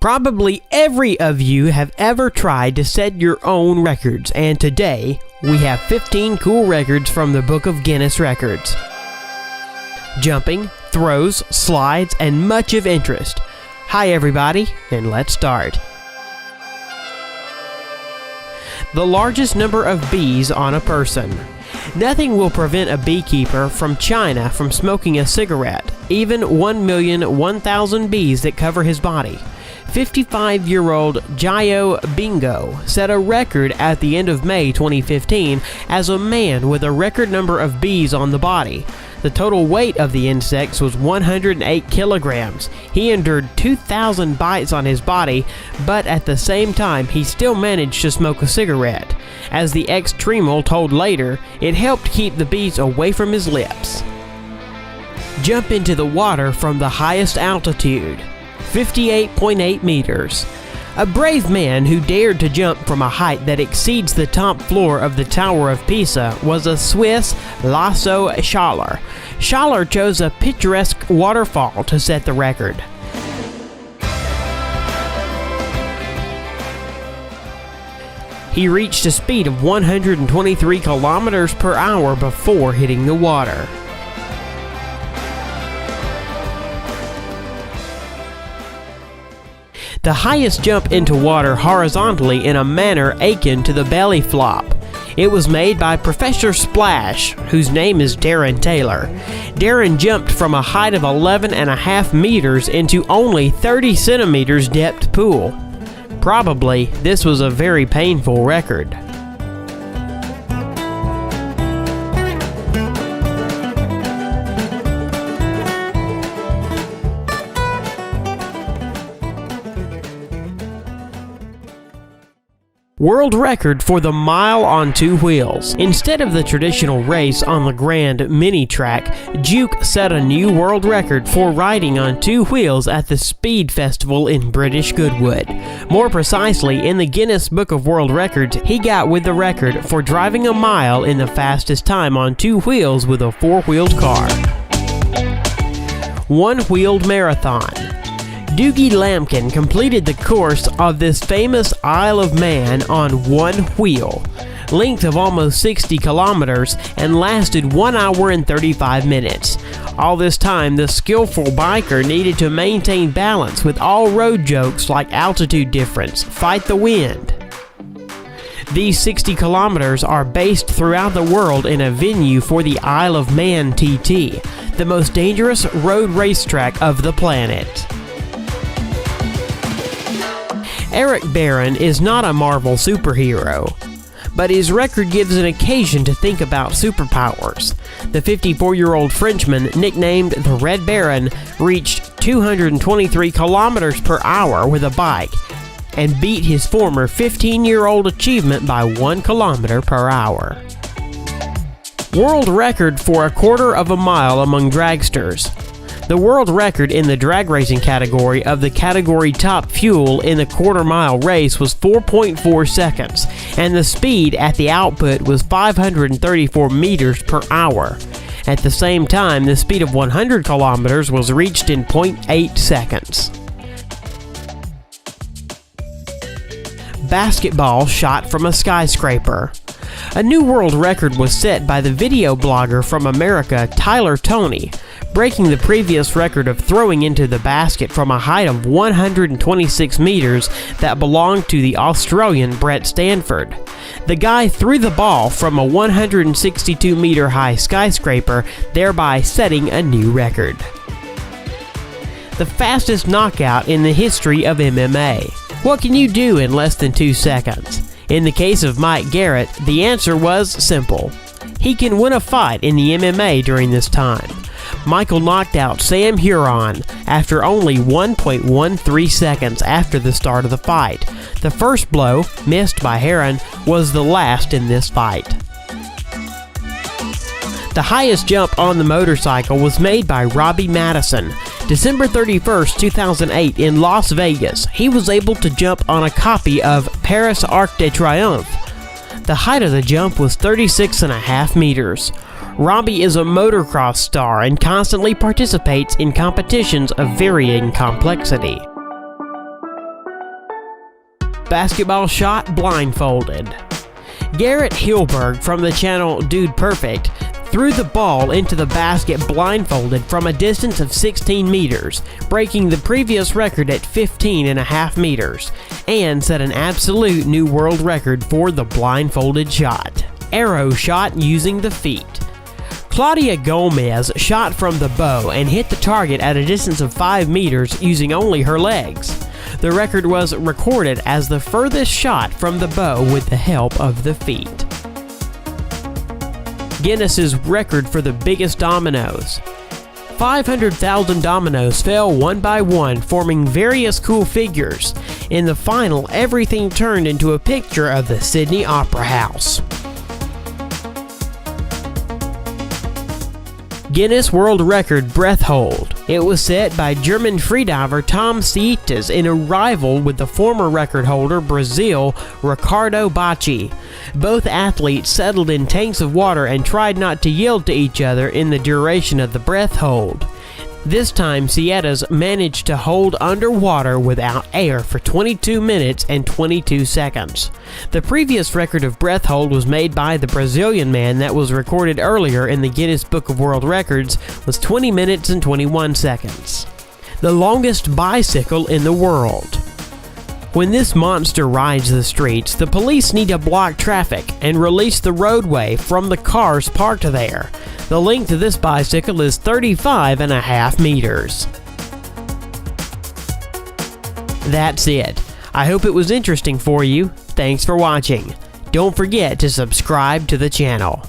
Probably every of you have ever tried to set your own records, and today we have 15 cool records from the Book of Guinness records. Jumping, throws, slides, and much of interest. Hi everybody, and let's start. The largest number of bees on a person. Nothing will prevent a beekeeper from China from smoking a cigarette, even 1,001,000 bees that cover his body. 55-year-old Jio Bingo set a record at the end of May 2015 as a man with a record number of bees on the body. The total weight of the insects was 108 kilograms. He endured 2,000 bites on his body, but at the same time he still managed to smoke a cigarette. As the ex-Tremel told later, it helped keep the bees away from his lips. Jump into the water from the highest altitude. 58.8 meters. A brave man who dared to jump from a height that exceeds the top floor of the Tower of Pisa was a Swiss Lasso Schaller. Schaller chose a picturesque waterfall to set the record. He reached a speed of 123 kilometers per hour before hitting the water. The highest jump into water horizontally in a manner akin to the belly flop. It was made by Professor Splash, whose name is Darren Taylor. Darren jumped from a height of 11.5 meters into only 30 centimeters depth pool. Probably, this was a very painful record. World record for the mile on two wheels. Instead of the traditional race on the Grand Mini Track, Juke set a new world record for riding on two wheels at the Speed Festival in British Goodwood. More precisely, in the Guinness Book of World Records, he got with the record for driving a mile in the fastest time on two wheels with a four-wheeled car. One-wheeled marathon. Doogie Lampkin completed the course of this famous Isle of Man on one wheel, length of almost 60 kilometers, and lasted 1 hour and 35 minutes. All this time, the skillful biker needed to maintain balance with all road jokes like altitude difference, fight the wind. These 60 kilometers are based throughout the world in a venue for the Isle of Man TT, the most dangerous road racetrack of the planet. Eric Barron is not a Marvel superhero, but his record gives an occasion to think about superpowers. The 54-year-old Frenchman, nicknamed the Red Baron, reached 223 kilometers per hour with a bike and beat his former 15-year-old achievement by 1 kilometer per hour. World record for a quarter of a mile among dragsters. The world record in the drag racing category of the category top fuel in the quarter-mile race was 4.4 seconds, and the speed at the output was 534 meters per hour. At the same time, the speed of 100 kilometers was reached in 0.8 seconds. Basketball shot from a skyscraper. A new world record was set by the video blogger from America, Tyler Toney, breaking the previous record of throwing into the basket from a height of 126 meters that belonged to the Australian Brett Stanford. The guy threw the ball from a 162-meter high skyscraper, thereby setting a new record. The fastest knockout in the history of MMA. What can you do in less than 2 seconds? In the case of Mike Garrett, the answer was simple. He can win a fight in the MMA during this time. Michael knocked out Sam Huron after only 1.13 seconds after the start of the fight. The first blow, missed by Heron, was the last in this fight. The highest jump on the motorcycle was made by Robbie Madison. December 31st, 2008 in Las Vegas, he was able to jump on a copy of Paris Arc de Triomphe. The height of the jump was 36.5 meters. Robbie is a motocross star and constantly participates in competitions of varying complexity. basketball shot blindfolded. Garrett Hilberg from the channel Dude Perfect threw the ball into the basket blindfolded from a distance of 16 meters, breaking the previous record at 15.5 meters, and set an absolute new world record for the blindfolded shot. Arrow shot using the feet. Claudia Gomez shot from the bow and hit the target at a distance of 5 meters using only her legs. The record was recorded as the furthest shot from the bow with the help of the feet. Guinness's record for the biggest dominoes. 500,000 dominoes fell one by one, forming various cool figures. In the final, everything turned into a picture of the Sydney Opera House. Guinness World Record breath hold. It was set by German freediver Tom Sietes in a rival with the former record holder Brazil Ricardo Bacci. Both athletes settled in tanks of water and tried not to yield to each other in the duration of the breath hold. This time, Sietes managed to hold underwater without air for 22 minutes and 22 seconds. The previous record of breath hold was made by the Brazilian man that was recorded earlier in the Guinness Book of World Records was 20 minutes and 21 seconds. The longest bicycle in the world. When this monster rides the streets, the police need to block traffic and release the roadway from the cars parked there. The length of this bicycle is 35.5 meters. That's it. I hope it was interesting for you. Thanks for watching. Don't forget to subscribe to the channel.